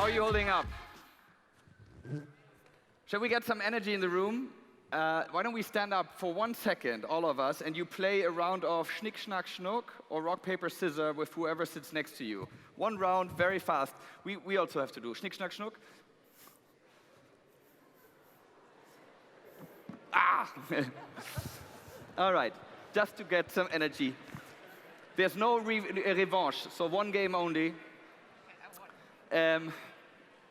are you holding up? Shall we get some energy in the room? Why don't we stand up for 1 second, all of us, and you play a round of Schnick, Schnack, Schnuck, or Rock, Paper, Scissors with whoever sits next to you. 1 round, very fast. We also have to do Schnick, Schnack, Schnuck. Ah! All right, just to get some energy. There's no revanche, so 1 game only.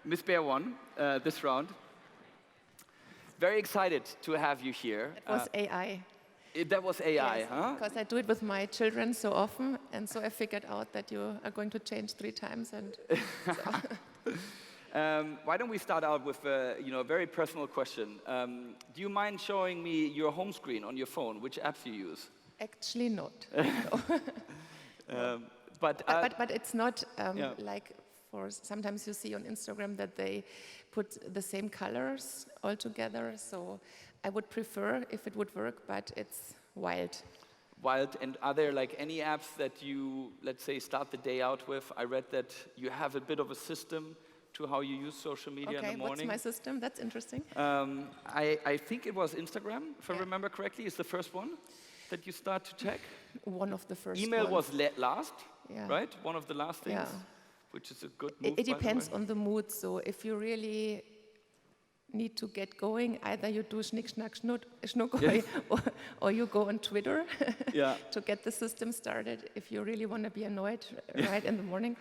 Miss Bär won this round. Very excited to have you here. It was AI. That was AI, yes, huh? Because I do it with my children so often, and so I figured out that you are going to change 3 times. And why don't we start out with a very personal question? Do you mind showing me your home screen on your phone, which apps you use? Actually not. No. But it's not like sometimes you see on Instagram that they put the same colors all together. So I would prefer if it would work, but it's wild. Wild. And are there like any apps that you, let's say, start the day out with? I read that you have a bit of a system to how you use social media in the morning. Okay, what's my system? That's interesting. I think it was Instagram, if I remember correctly, is the first one that you start to check. One of the first Email ones. was last, right? One of the last things, which is a good move. It depends on the mood. So if you really need to get going, either you do Schnick, Schnack, Schnuck, or you go on Twitter to get the system started if you really want to be annoyed right in the morning.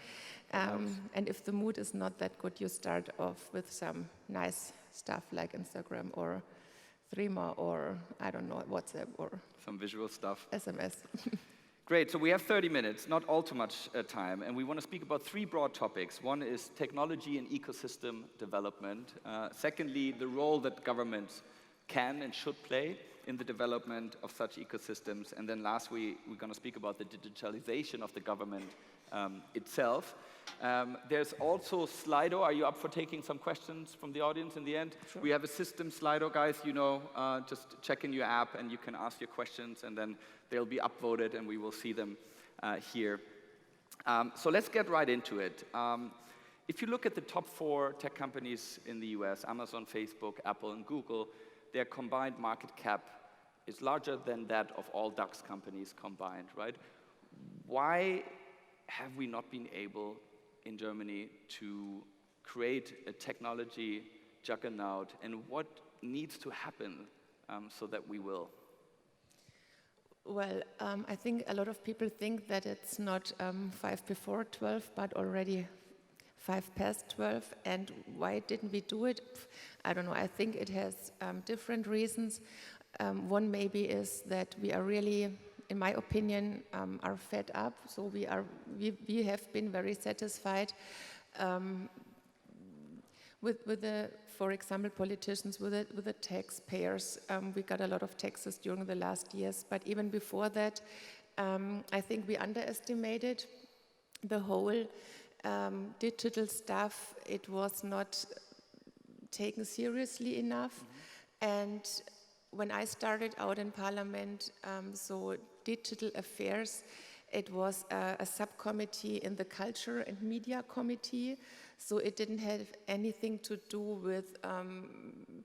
And if the mood is not that good, you start off with some nice stuff like Instagram or Threema or, I don't know, WhatsApp or some visual stuff. SMS. Great, so we have 30 minutes, not all too much time, and we want to speak about 3 broad topics. One is technology and ecosystem development. Secondly, the role that governments can and should play in the development of such ecosystems. And then lastly, we're going to speak about the digitalization of the government itself. There's also Slido. Are you up for taking some questions from the audience in the end? Sure. We have a system, Slido, guys. Just check in your app and you can ask your questions, and then they'll be upvoted and we will see them here. So let's get right into it. If you look at the top 4 tech companies in the US, Amazon, Facebook, Apple, and Google, their combined market cap is larger than that of all DAX companies combined, right? Why have we not been able in Germany to create a technology juggernaut, and what needs to happen so that we will? Well, I think a lot of people think that it's not 5 before 12, but already 5 past 12. And why didn't we do it? I don't know. I think it has different reasons. One maybe is that we are really, in my opinion, are fed up. So we have been very satisfied with the, for example, politicians, with the taxpayers. We got a lot of taxes during the last years, but even before that, I think we underestimated the whole digital stuff. It was not taken seriously enough. And when I started out in Parliament, so digital affairs, it was a subcommittee in the Culture and Media Committee, so it didn't have anything to do with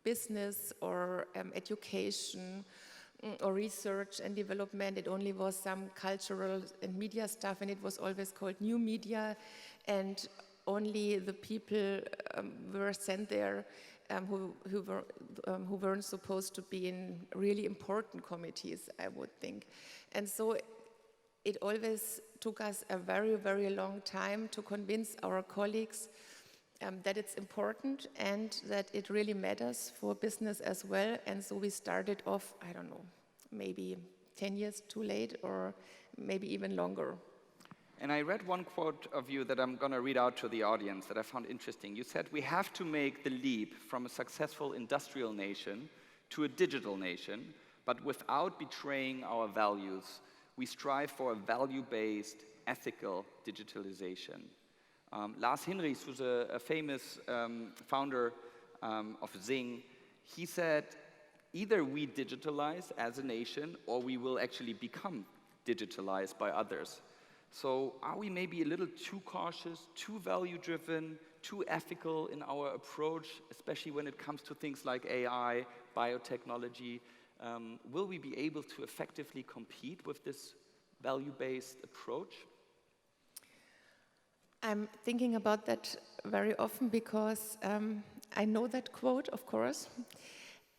business or education or research and development. It only was some cultural and media stuff, and it was always called new media, and only the people were sent there who weren't supposed to be in really important committees, I would think. And so it always took us a very, very long time to convince our colleagues that it's important and that it really matters for business as well. And so we started off, I don't know, maybe 10 years too late or maybe even longer. And I read one quote of you that I'm going to read out to the audience that I found interesting. You said, we have to make the leap from a successful industrial nation to a digital nation, but without betraying our values. We strive for a value-based, ethical digitalization. Lars Hinrichs, who's a famous founder of Zing, he said, either we digitalize as a nation or we will actually become digitalized by others. So are we maybe a little too cautious, too value-driven, too ethical in our approach, especially when it comes to things like AI, biotechnology? Will we be able to effectively compete with this value-based approach? I'm thinking about that very often because I know that quote, of course.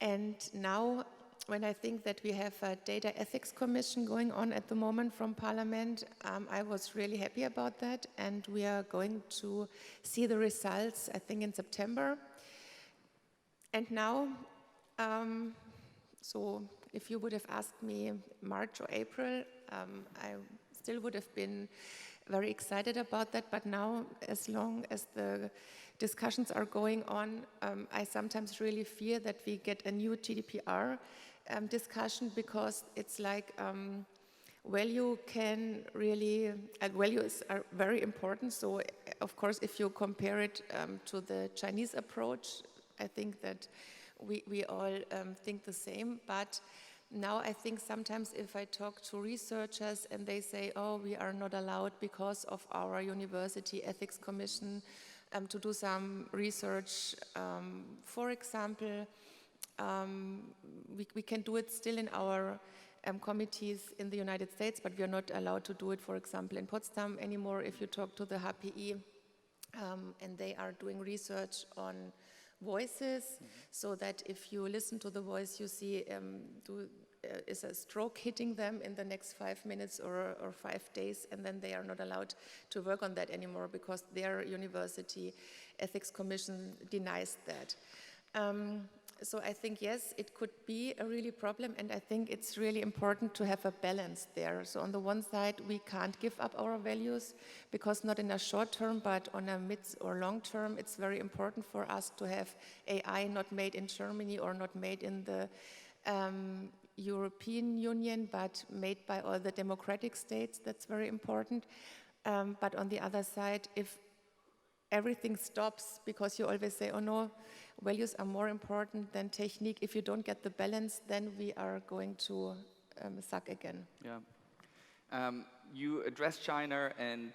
And now, when I think that we have a data ethics commission going on at the moment from Parliament, I was really happy about that. And we are going to see the results, I think, in September. And now, so if you would have asked me March or April, I still would have been very excited about that. But now, as long as the discussions are going on, I sometimes really fear that we get a new GDPR discussion, because it's like value can really, values are very important. So of course, if you compare it to the Chinese approach, I think that we all think the same. But now I think sometimes if I talk to researchers and they say, oh, we are not allowed because of our university ethics commission to do some research, for example, we can do it still in our committees in the United States, but we are not allowed to do it, for example, in Potsdam anymore. If you talk to the HPI, and they are doing research on voices, so that if you listen to the voice, you see is a stroke hitting them in the next 5 minutes or 5 days, and then they are not allowed to work on that anymore because their university ethics commission denies that. So I think, yes, it could be a really problem, and I think it's really important to have a balance there. So on the one side, we can't give up our values, because not in a short term, but on a mid or long term, it's very important for us to have AI not made in Germany or not made in the European Union, but made by all the democratic states. That's very important. But on the other side, if everything stops because you always say, oh no, values are more important than technique. If you don't get the balance, then we are going to suck again. Yeah. You addressed China, and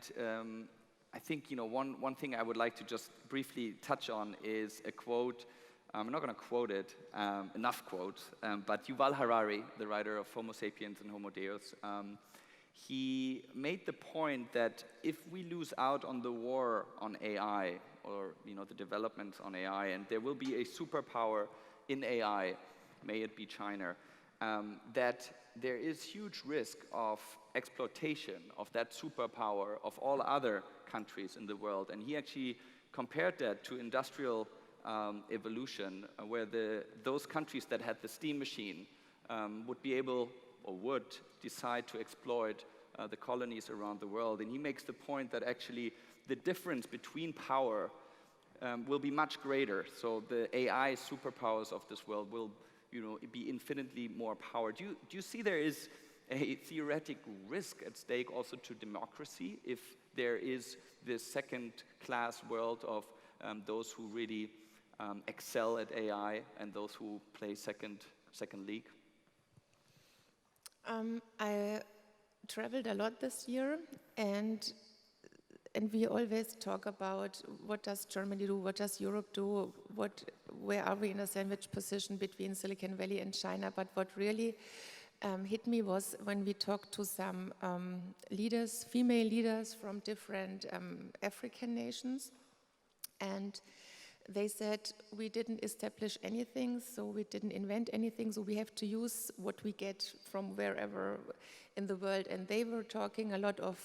I think one thing I would like to just briefly touch on is a quote. I'm not going to quote it, enough quotes, but Yuval Harari, the writer of Homo sapiens and Homo Deus, he made the point that if we lose out on the war on AI, or the developments on AI, and there will be a superpower in AI, may it be China, that there is huge risk of exploitation of that superpower of all other countries in the world. And he actually compared that to industrial evolution, where those countries that had the steam machine would be able, or would decide to exploit the colonies around the world. And he makes the point that actually the difference between power will be much greater. So the AI superpowers of this world will, be infinitely more power. Do you see there is a theoretic risk at stake also to democracy if there is this second-class world of those who really excel at AI and those who play second league? I traveled a lot this year, and we always talk about what does Germany do, what does Europe do, where are we in a sandwich position between Silicon Valley and China. But what really hit me was when we talked to some leaders, female leaders from different African nations, and they said, we didn't establish anything, so we didn't invent anything, so we have to use what we get from wherever in the world. And they were talking a lot of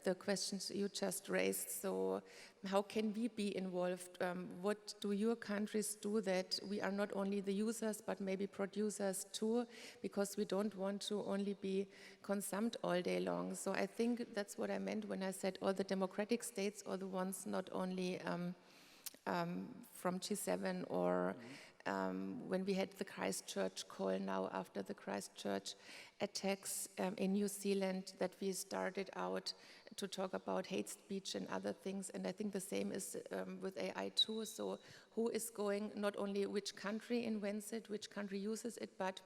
the questions you just raised. So how can we be involved? What do your countries do that we are not only the users, but maybe producers too, because we don't want to only be consumed all day long. So I think that's what I meant when I said all the democratic states, or the ones not only from G7 or when we had the Christchurch call now after the Christchurch attacks in New Zealand, that we started out to talk about hate speech and other things. And I think the same is with AI too. So who is going, not only which country invents it, which country uses it, but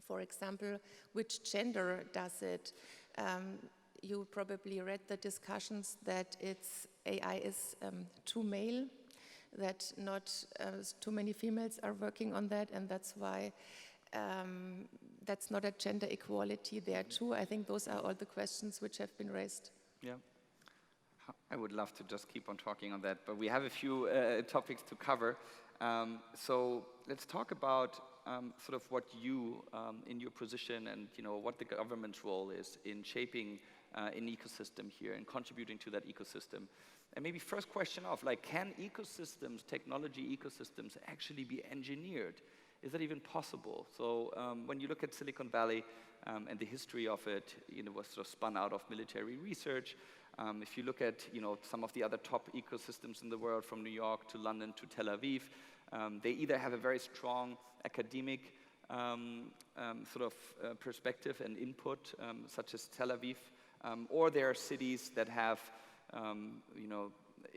for example, which gender does it? You probably read the discussions that it's AI is too male, that not too many females are working on that, and that's why that's not a gender equality there too. I think those are all the questions which have been raised. Yeah. I would love to just keep on talking on that, but we have a few topics to cover. So let's talk about sort of what you, in your position, and what the government's role is in shaping an ecosystem here and contributing to that ecosystem. And maybe first question off, like, can ecosystems, technology ecosystems, actually be engineered? Is that even possible? So when you look at Silicon Valley and the history of it, was sort of spun out of military research. If you look at some of the other top ecosystems in the world, from New York to London to Tel Aviv, they either have a very strong academic perspective and input, such as Tel Aviv, or there are cities that have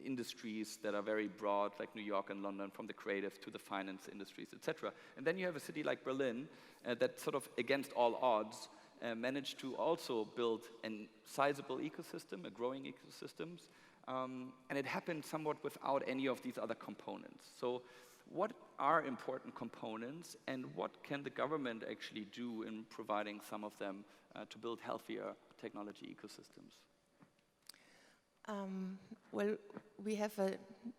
industries that are very broad, like New York and London, from the creative to the finance industries, etc. And then you have a city like Berlin that sort of, against all odds, managed to also build a sizable ecosystem, a growing ecosystems, and it happened somewhat without any of these other components. So what are important components, and what can the government actually do in providing some of them to build healthier technology ecosystems? Well, we have a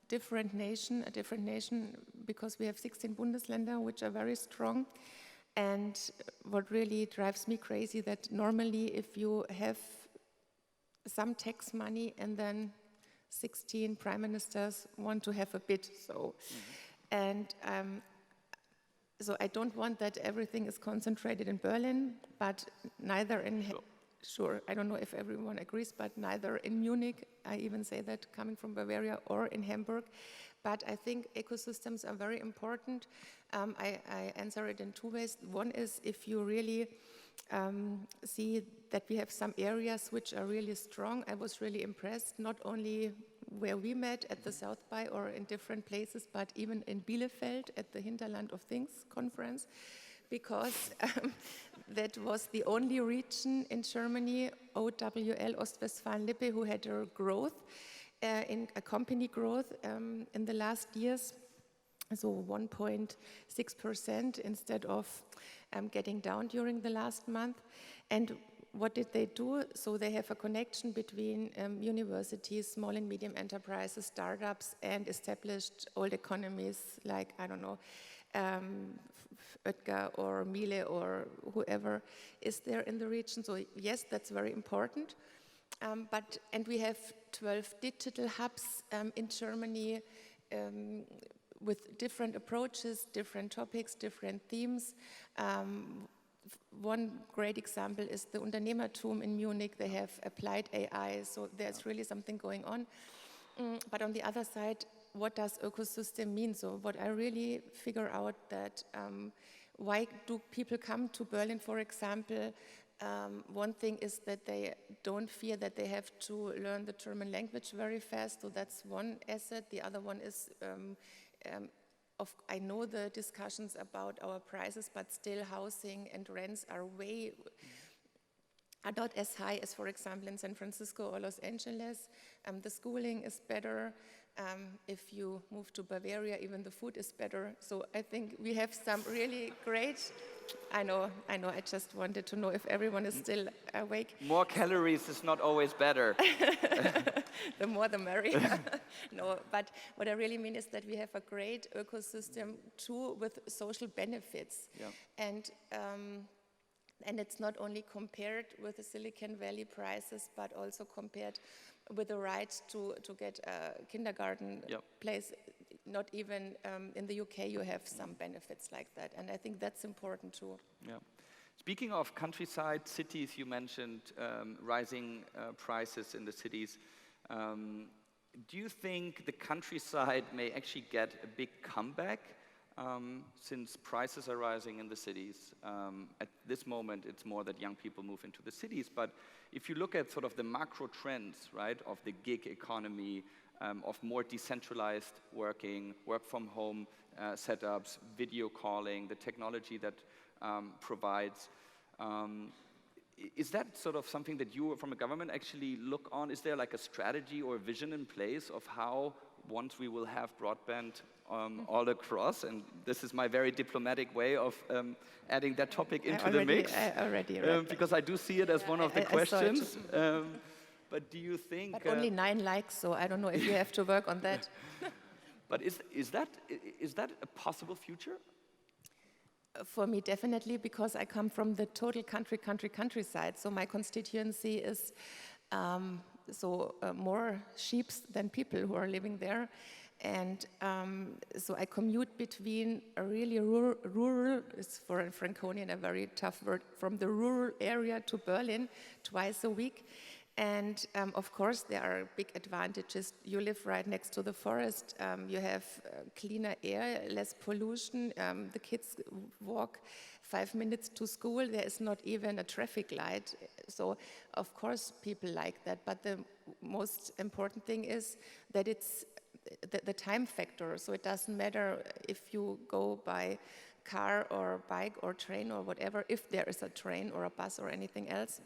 different nation because we have 16 Bundesländer, which are very strong. And what really drives me crazy, that normally if you have some tax money and then 16 prime ministers want to have a bit, so. And so I don't want that everything is concentrated in Berlin, but neither in, sure, I don't know if everyone agrees, but neither in Munich, I even say that coming from Bavaria, or in Hamburg. But I think ecosystems are very important. I answer it in two ways. One is, if you really see that we have some areas which are really strong. I was really impressed, not only where we met at the South by or in different places, but even in Bielefeld at the Hinterland of Things conference, because that was the only region in Germany, OWL, Ostwestfalen-Lippe, who had a growth, in a company growth in the last years, so 1.6% instead of getting down during the last month. And what did they do? So they have a connection between universities, small and medium enterprises, startups, and established old economies like, I don't know, Oetker or Miele or whoever is there in the region. So yes, that's very important. And we have 12 digital hubs in Germany with different approaches, different topics, different themes. One great example is the Unternehmertum in Munich. They have applied AI, so there's really something going on. But on the other side, what does ecosystem mean? So what I really figure out that why do people come to Berlin, for example? One thing is that they don't fear that they have to learn the German language very fast, so that's one asset. The other one is, I know the discussions about our prices, but still housing and rents are not as high as, for example, in San Francisco or Los Angeles. The schooling is better. If you move to Bavaria, even the food is better. So I think we have some really great. I know, I just wanted to know if everyone is still awake. More calories is not always better. The more the merrier. No, but what I really mean is that we have a great ecosystem too with social benefits. Yeah. And it's not only compared with the Silicon Valley prices, but also compared with the right to get a kindergarten place. Not even in the UK you have some benefits like that, and I think that's important too. Yeah. Speaking of countryside, cities, you mentioned rising prices in the cities. Do you think the countryside may actually get a big comeback since prices are rising in the cities? At this moment, it's more that young people move into the cities, but if you look at sort of the macro trends, right, of the gig economy, of more decentralized working, work from home setups, video calling, the technology that provides, is that sort of something that you, from a government, actually look on? Is there like a strategy or a vision in place of how, once we will have broadband all across, and this is my very diplomatic way of adding that topic into the mix, because I do see it as one of the questions. But do you think... But only 9 likes, so I don't know if you have to work on that. But is that a possible future? For me, definitely, because I come from the total countryside. So my constituency is more sheep than people who are living there. And so I commute between a really rural, it's for a Franconian a very tough word, from the rural area to Berlin twice a week. And of course, there are big advantages. You live right next to the forest. You have cleaner air, less pollution. The kids walk 5 minutes to school. There is not even a traffic light. So, of course, people like that. But the most important thing is that it's the time factor. So it doesn't matter if you go by car or bike or train or whatever, if there is a train or a bus or anything else.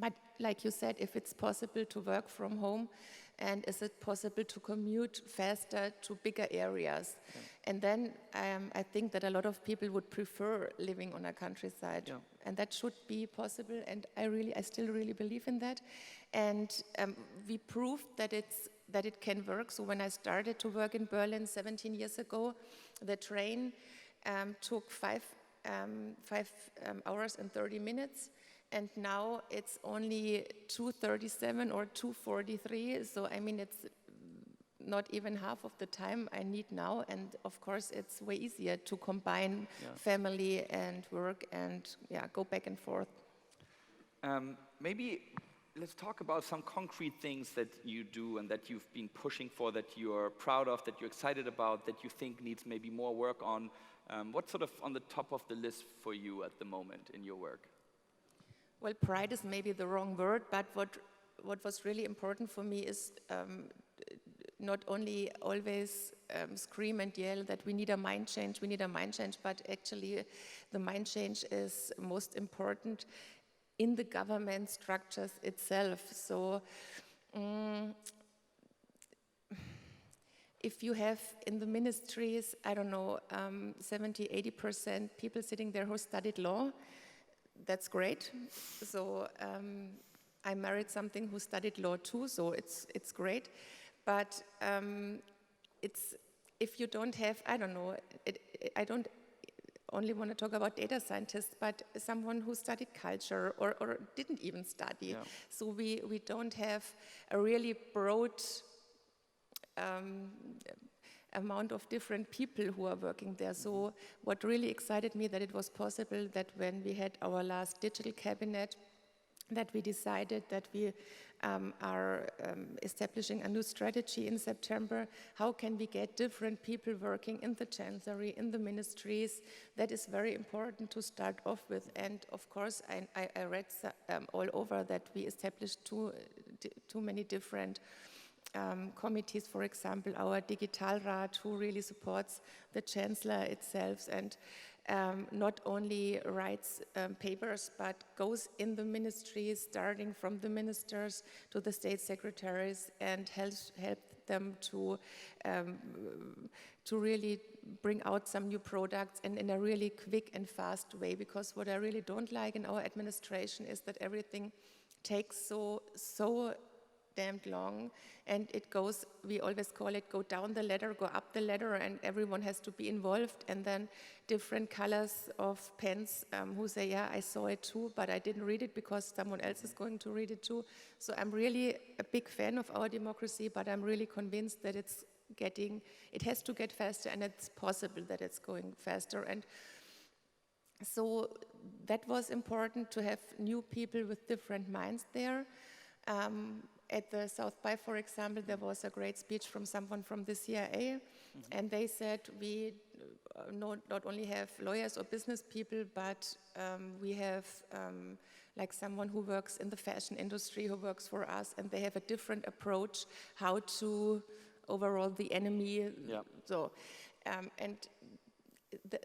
But like you said, if it's possible to work from home, and is it possible to commute faster to bigger areas? Yeah. And then I think that a lot of people would prefer living on a countryside. Yeah. And that should be possible, and I still really believe in that. And we proved that it can work. So when I started to work in Berlin 17 years ago, the train took 5 hours and 30 minutes. And now it's only 2:37 or 2:43. So, I mean, it's not even half of the time I need now. And of course, it's way easier to combine family and work and go back and forth. Maybe let's talk about some concrete things that you do and that you've been pushing for, that you're proud of, that you're excited about, that you think needs maybe more work on. What's sort of on the top of the list for you at the moment in your work? Well, pride is maybe the wrong word, but what was really important for me is not only always scream and yell that we need a mind change, but actually the mind change is most important in the government structures itself. So if you have in the ministries, I don't know, 70–80% people sitting there who studied law, that's great. So I married something who studied law too, so it's great. But if you don't have, I don't know, I don't only want to talk about data scientists, but someone who studied culture or didn't even study. Yeah. So we don't have a really broad amount of different people who are working there. So what really excited me that it was possible that when we had our last digital cabinet, that we decided that we are establishing a new strategy in September. How can we get different people working in the chancellery, in the ministries? That is very important to start off with. And of course, I read all over that we established too many different committees, for example, our Digitalrat, who really supports the Chancellor itself and not only writes papers, but goes in the ministries, starting from the ministers to the state secretaries, and help them to really bring out some new products and in a really quick and fast way. Because what I really don't like in our administration is that everything takes so damned long, and it goes, we always call it go down the ladder, go up the ladder, and everyone has to be involved, and then different colors of pens who say, yeah, I saw it too, but I didn't read it because someone else is going to read it too. So I'm really a big fan of our democracy, but I'm really convinced that it has to get faster, and it's possible that it's going faster. And so that was important to have new people with different minds there. At the South by, for example, there was a great speech from someone from the CIA, and they said we not only have lawyers or business people, but we have like someone who works in the fashion industry who works for us, and they have a different approach how to overall the enemy. Yeah. So, and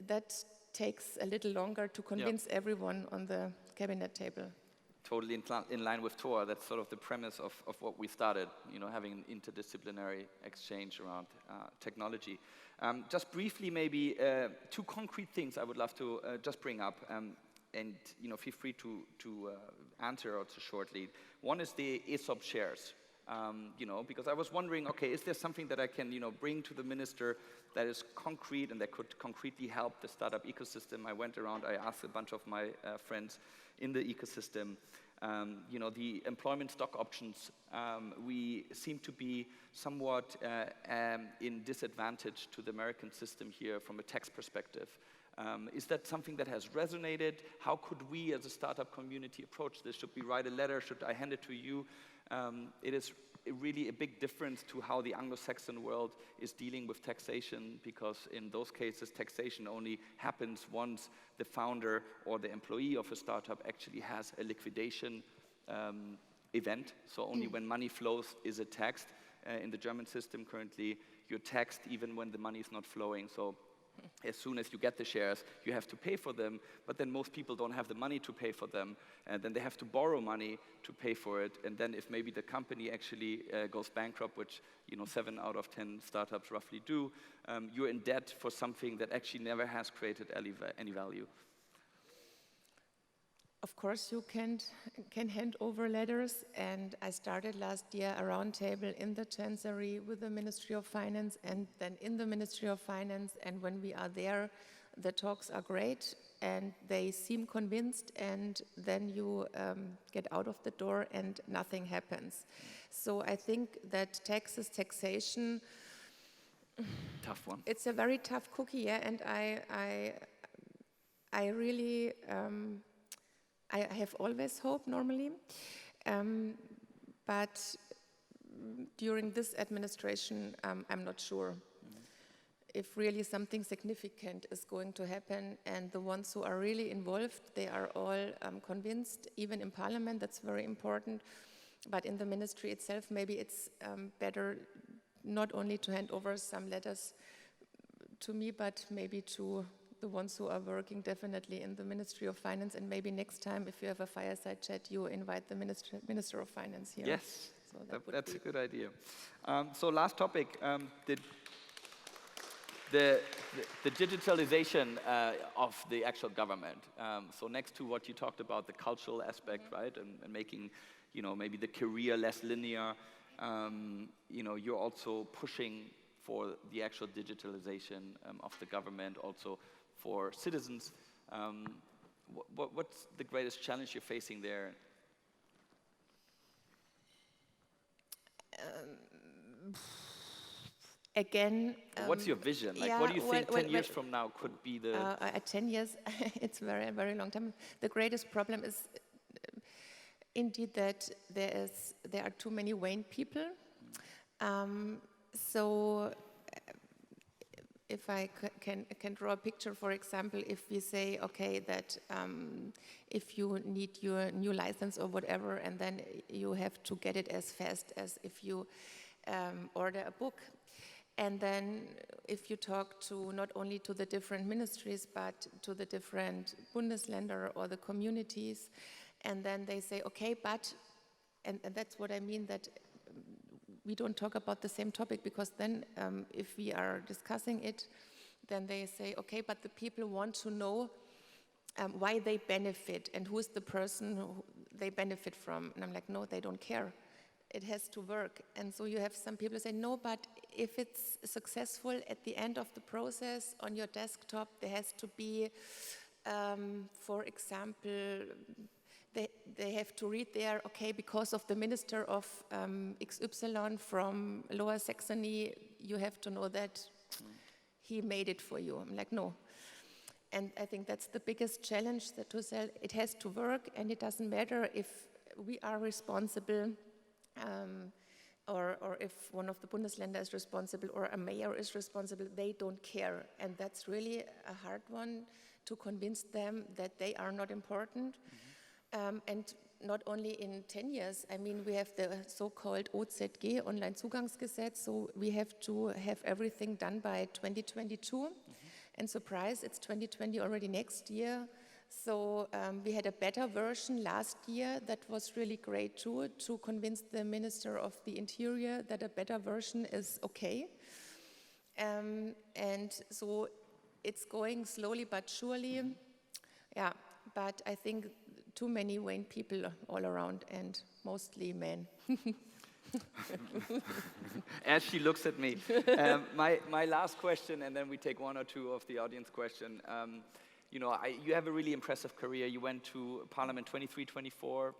that takes a little longer to convince everyone on the cabinet table. totally in line with Tor. That's sort of the premise of what we started, having an interdisciplinary exchange around technology. Just briefly, maybe two concrete things I would love to just bring up, and feel free to answer also shortly. One is the ESOP shares. Because I was wondering, okay, is there something that I can, bring to the minister that is concrete and that could concretely help the startup ecosystem? I went around, I asked a bunch of my friends in the ecosystem. The employment stock options, we seem to be somewhat in disadvantage to the American system here from a tax perspective. Is that something that has resonated? How could we as a startup community approach this? Should we write a letter? Should I hand it to you? It is really a big difference to how the Anglo-Saxon world is dealing with taxation, because in those cases, taxation only happens once the founder or the employee of a startup actually has a liquidation event. So only when money flows is it taxed. In the German system currently, you're taxed even when the money is not flowing. So as soon as you get the shares, you have to pay for them, but then most people don't have the money to pay for them, and then they have to borrow money to pay for it, and then if maybe the company actually goes bankrupt, which 7 out of 10 startups roughly do, you're in debt for something that actually never has created any value. Of course, you can hand over letters, and I started last year a roundtable in the Chancery with the Ministry of Finance and then in the Ministry of Finance, and when we are there, the talks are great, and they seem convinced, and then you get out of the door and nothing happens. So I think that taxation... Tough one. It's a very tough cookie, yeah, and I really... I have always hope normally, but during this administration, I'm not sure if really something significant is going to happen, and the ones who are really involved, they are all convinced, even in Parliament, that's very important, but in the ministry itself, maybe it's better not only to hand over some letters to me, but maybe to the ones who are working definitely in the Ministry of Finance, and maybe next time, if you have a fireside chat, you invite the Minister of Finance here. Yes, so that's a good idea. So last topic, the digitalization of the actual government. So next to what you talked about, the cultural aspect, right, and making, maybe the career less linear, you're also pushing for the actual digitalization of the government, also for citizens. What's the greatest challenge you're facing there? Again... what's your vision? Like, what do you think 10 years from now could be the... At 10 years, it's a very, very long time. The greatest problem is indeed that there are too many vain people. So if I can draw a picture, for example, if we say, okay, that if you need your new license or whatever, and then you have to get it as fast as if you order a book. And then if you talk to not only to the different ministries, but to the different Bundesländer or the communities, and then they say, okay, but, and that's what I mean, that we don't talk about the same topic, because then if we are discussing it, then they say, okay, but the people want to know why they benefit and who is the person who they benefit from. And I'm like, no, they don't care. It has to work. And so you have some people say, no, but if it's successful at the end of the process on your desktop, there has to be, for example, they have to read there, okay, because of the minister of XY from Lower Saxony, you have to know that he made it for you. I'm like, no. And I think that's the biggest challenge, that to say it has to work, and it doesn't matter if we are responsible or if one of the Bundesländer is responsible or a mayor is responsible, they don't care. And that's really a hard one, to convince them that they are not important. And not only in 10 years, I mean, we have the so-called OZG, Onlinezugangsgesetz, so we have to have everything done by 2022. And surprise, it's 2020 already next year. So we had a beta version last year that was really great too, to convince the Minister of the Interior that a beta version is okay. And so it's going slowly but surely. Yeah, but I think too many vain people all around, and mostly men. As she looks at me. My last question, and then we take one or two of the audience question. You know, you have a really impressive career. You went to Parliament 23, 24?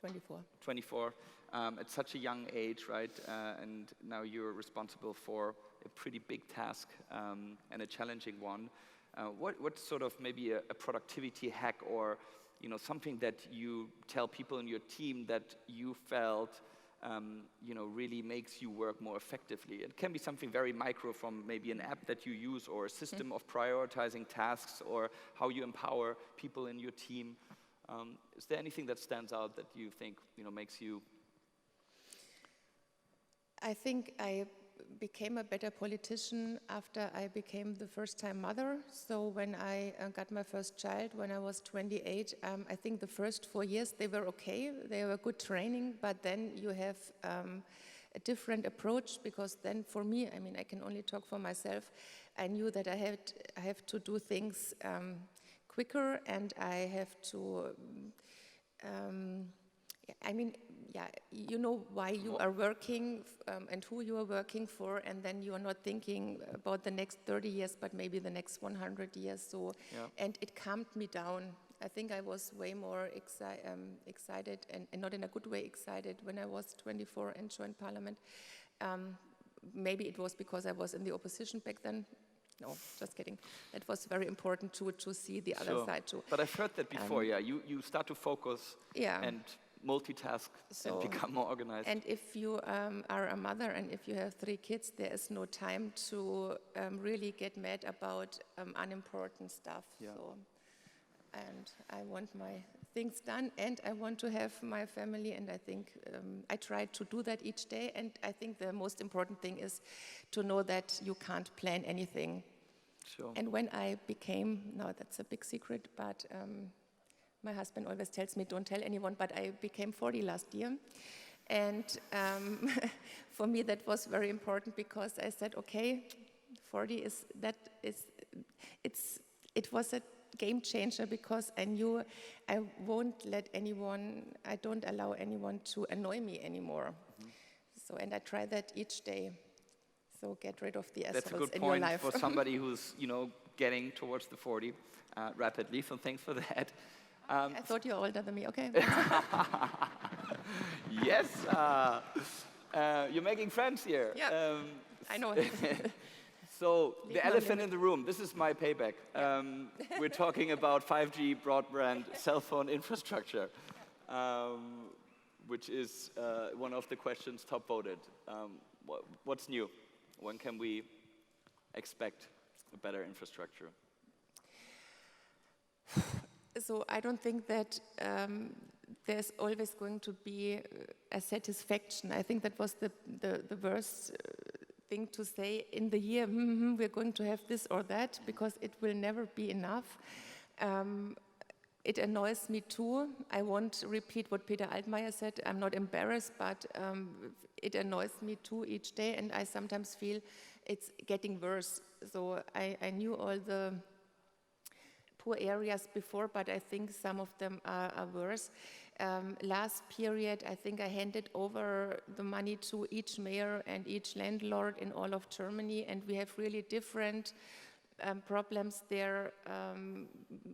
24. 24, at such a young age, right? And now you're responsible for a pretty big task and a challenging one. What's sort of maybe a productivity hack, or something that you tell people in your team that you felt really makes you work more effectively? It can be something very micro, from maybe an app that you use, or a system of prioritizing tasks, or how you empower people in your team. Is there anything that stands out that you think makes you? I think I became a better politician after I became the first-time mother. So when I got my first child when I was 28, I think the first 4 years they were okay. They were good training, but then you have a different approach, because then for me, I mean, I can only talk for myself. I knew that I have to do things quicker, and I have to. You know why you are working and who you are working for, and then you are not thinking about the next 30 years, but maybe the next 100 years. So, and it calmed me down. I think I was way more excited, and not in a good way excited, when I was 24 and joined Parliament. Maybe it was because I was in the opposition back then. No, just kidding. It was very important to see the other side too. But I've heard that before, you start to focus and multitask and become more organized. And if you are a mother, and if you have 3 kids, there is no time to really get mad about unimportant stuff. Yeah. So, and I want my things done, and I want to have my family, and I think I try to do that each day. And I think the most important thing is to know that you can't plan anything. Sure. And when I became, no, that's a big secret, but my husband always tells me, don't tell anyone, but I became 40 last year. And for me, that was very important, because I said, okay, 40 it was a game changer, because I knew I won't let anyone, I don't allow anyone to annoy me anymore. Mm-hmm. So, and I try that each day. So get rid of the assholes in your life. That's a good point for somebody who's, getting towards the 40 rapidly, so thanks for that. I thought you were older than me, okay. Yes, you're making friends here. Yeah, I know. So the elephant in the room, this is my payback. We're talking about 5G broadband cell phone infrastructure, which is one of the questions top voted. What's new? When can we expect a better infrastructure? So I don't think that there's always going to be a satisfaction. I think that was the worst thing to say in the year, we're going to have this or that, because it will never be enough. It annoys me too. I won't repeat what Peter Altmaier said. I'm not embarrassed, but it annoys me too each day, and I sometimes feel it's getting worse. So I knew all the poor areas before, but I think some of them are worse. Last period, I think I handed over the money to each mayor and each landlord in all of Germany, and we have really different problems there.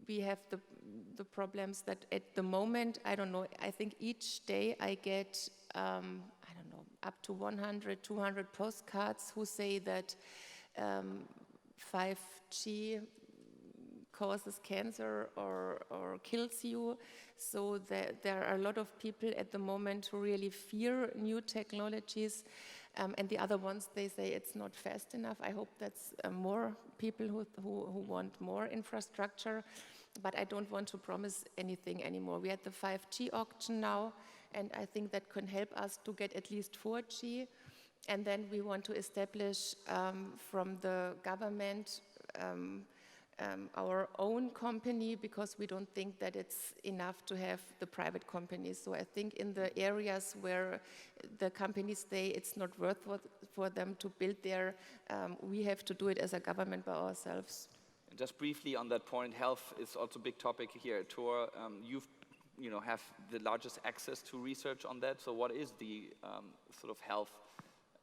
We have the problems that at the moment, I don't know, I think each day I get, I don't know, up to 100, 200 postcards who say that 5G causes cancer or kills you. So there are a lot of people at the moment who really fear new technologies. And the other ones, they say it's not fast enough. I hope that's more people who want more infrastructure. But I don't want to promise anything anymore. We had the 5G auction now, and I think that can help us to get at least 4G. And then we want to establish from the government our own company because we don't think that it's enough to have the private companies. So I think in the areas where the companies stay, it's not worth for them to build there. We have to do it as a government by ourselves. And just briefly on that point, health is also a big topic here at Tor. You have the largest access to research on that. So what is the sort of health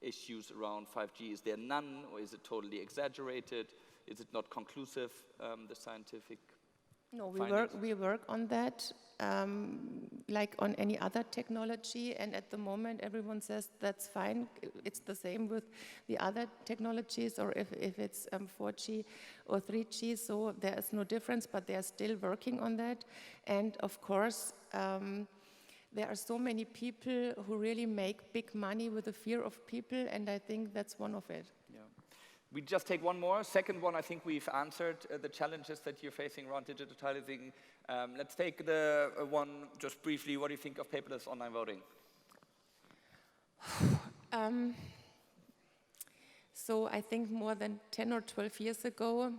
issues around 5G? Is there none, or is it totally exaggerated? Is it not conclusive, the scientific No, findings? we work on that like on any other technology, and at the moment everyone says that's fine. It's the same with the other technologies, or if it's 4G or 3G, so there is no difference, but they are still working on that. And of course, there are so many people who really make big money with the fear of people, and I think that's one of it. Yeah. We just take one more. Second one, I think we've answered the challenges that you're facing around digitalizing. Let's take the one just briefly. What do you think of paperless online voting? So I think more than 10 or 12 years ago,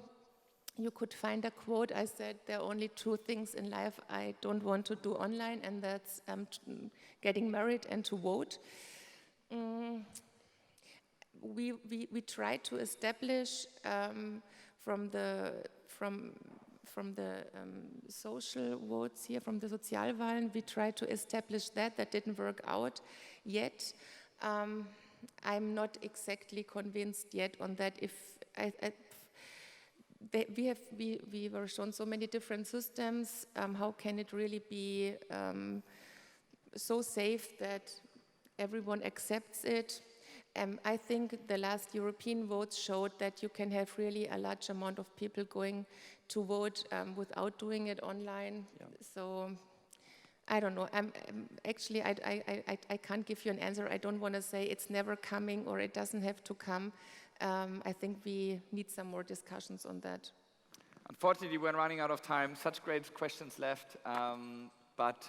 you could find a quote. I said there are only two things in life I don't want to do online, and that's getting married and to vote. We try to establish from the social votes here, from the Sozialwahlen, we try to establish that. That didn't work out yet. I'm not exactly convinced yet on that. We were shown so many different systems. How can it really be so safe that everyone accepts it? I think the last European votes showed that you can have really a large amount of people going to vote without doing it online. Yeah. So I don't know. Actually, I can't give you an answer. I don't want to say it's never coming or it doesn't have to come. I think we need some more discussions on that. Unfortunately, we're running out of time. Such great questions left. But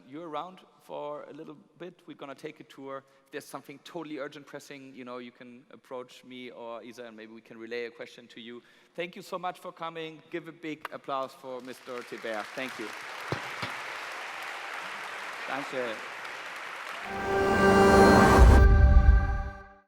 you're around for a little bit. We're going to take a tour. If there's something totally urgent, pressing, you can approach me or Isa, and maybe we can relay a question to you. Thank you so much for coming. Give a big applause for Ms. Dorothee Bär. Thank you. Danke.